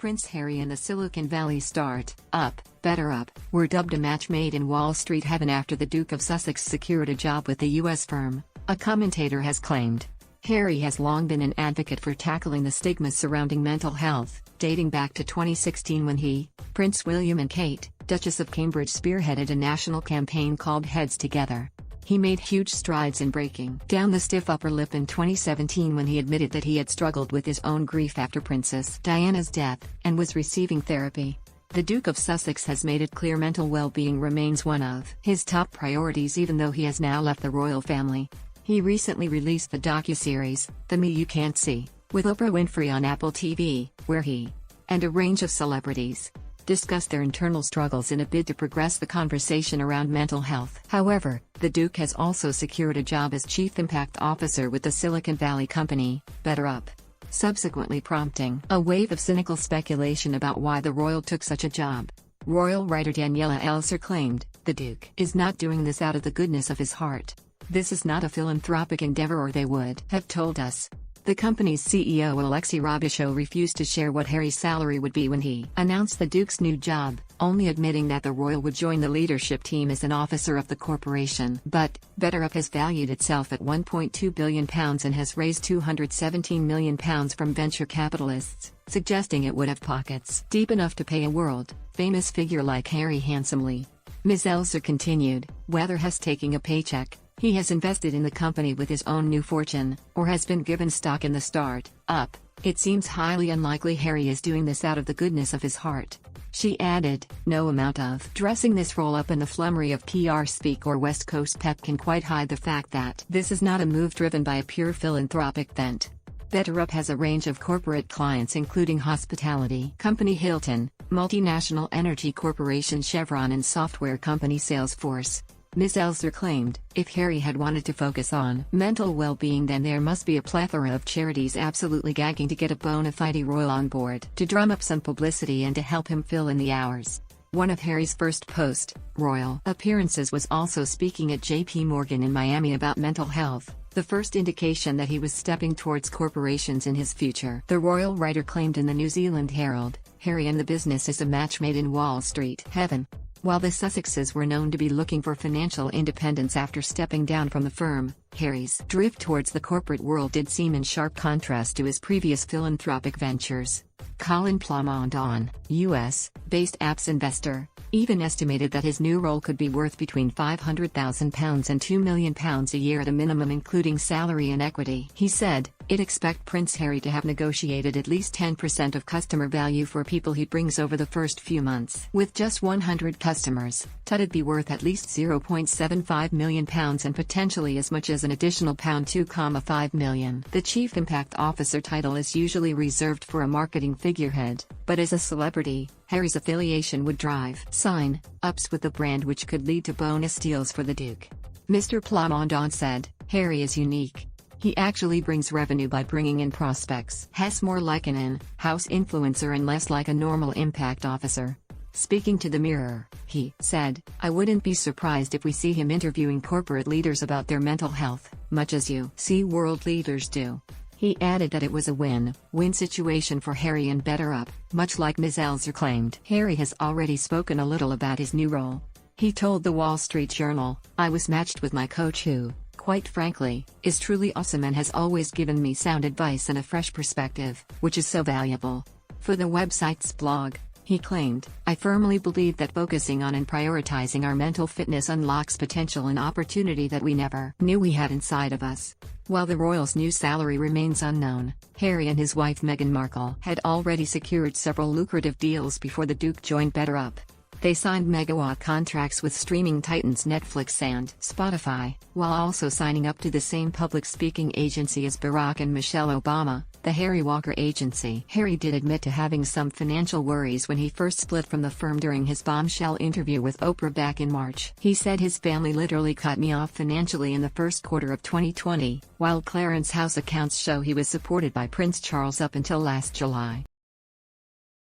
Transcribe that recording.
Prince Harry and the Silicon Valley start-up, BetterUp, were dubbed a match made in Wall Street heaven after the Duke of Sussex secured a job with the U.S. firm, a commentator has claimed. Harry has long been an advocate for tackling the stigma surrounding mental health, dating back to 2016 when he, Prince William and Kate, Duchess of Cambridge, spearheaded a national campaign called Heads Together. He made huge strides in breaking down the stiff upper lip in 2017 when he admitted that he had struggled with his own grief after Princess Diana's death, and was receiving therapy. The Duke of Sussex has made it clear mental well-being remains one of his top priorities even though he has now left the royal family. He recently released the docuseries, The Me You Can't See, with Oprah Winfrey on Apple TV, where he and a range of celebrities discuss their internal struggles in a bid to progress the conversation around mental health. However, the Duke has also secured a job as Chief Impact Officer with the Silicon Valley company, BetterUp, subsequently prompting a wave of cynical speculation about why the royal took such a job. Royal writer Daniela Elser claimed, "The Duke is not doing this out of the goodness of his heart. This is not a philanthropic endeavor or they would have told us." The company's CEO Alexei Robichaud refused to share what Harry's salary would be when he announced the Duke's new job, only admitting that the royal would join the leadership team as an officer of the corporation. But BetterUp has valued itself at £1.2 billion and has raised £217 million from venture capitalists, suggesting it would have pockets deep enough to pay a world-famous figure like Harry handsomely. Ms. Elser continued, "Whether has taking a paycheck, he has invested in the company with his own new fortune, or has been given stock in the start-up. It seems highly unlikely Harry is doing this out of the goodness of his heart." She added, "No amount of dressing this role up in the flummery of PR speak or West Coast pep can quite hide the fact that this is not a move driven by a pure philanthropic bent." BetterUp has a range of corporate clients including hospitality company Hilton, multinational energy corporation Chevron and software company Salesforce. Ms. Elser claimed, "If Harry had wanted to focus on mental well-being then there must be a plethora of charities absolutely gagging to get a bona fide royal on board to drum up some publicity and to help him fill in the hours." One of Harry's first post-royal appearances was also speaking at JP Morgan in Miami about mental health, the first indication that he was stepping towards corporations in his future. The royal writer claimed in the New Zealand Herald, "Harry and the business is a match made in Wall Street heaven." While the Sussexes were known to be looking for financial independence after stepping down from the firm, Harry's drift towards the corporate world did seem in sharp contrast to his previous philanthropic ventures. Colin Plamondon, US-based apps investor, even estimated that his new role could be worth between £500,000 and £2 million a year at a minimum including salary and equity. He said, "I'd expect Prince Harry to have negotiated at least 10% of customer value for people he brings over the first few months. With just 100 customers, it'd be worth at least £0.75 million and potentially as much as an additional £2.5 million. The Chief Impact Officer title is usually reserved for a marketing figurehead, but as a celebrity, Harry's affiliation would drive sign-ups with the brand which could lead to bonus deals for the Duke." Mr. Plamondon said, "Harry is unique. He actually brings revenue by bringing in prospects. Has more like an in-house influencer and less like a normal impact officer." Speaking to the Mirror, he said, "I wouldn't be surprised if we see him interviewing corporate leaders about their mental health, much as you see world leaders do." He added that it was a win-win situation for Harry and BetterUp, much like Ms. Elser claimed. Harry has already spoken a little about his new role. He told the Wall Street Journal, "I was matched with my coach who, quite frankly, is truly awesome and has always given me sound advice and a fresh perspective, which is so valuable." For the website's blog, he claimed, "I firmly believe that focusing on and prioritizing our mental fitness unlocks potential and opportunity that we never knew we had inside of us." While the royal's new salary remains unknown, Harry and his wife Meghan Markle had already secured several lucrative deals before the Duke joined BetterUp. They signed megawatt contracts with streaming titans Netflix and Spotify, while also signing up to the same public speaking agency as Barack and Michelle Obama, the Harry Walker Agency. Harry did admit to having some financial worries when he first split from the firm during his bombshell interview with Oprah back in March. He said, "His family literally cut me off financially in the first quarter of 2020, while Clarence House accounts show he was supported by Prince Charles up until last July."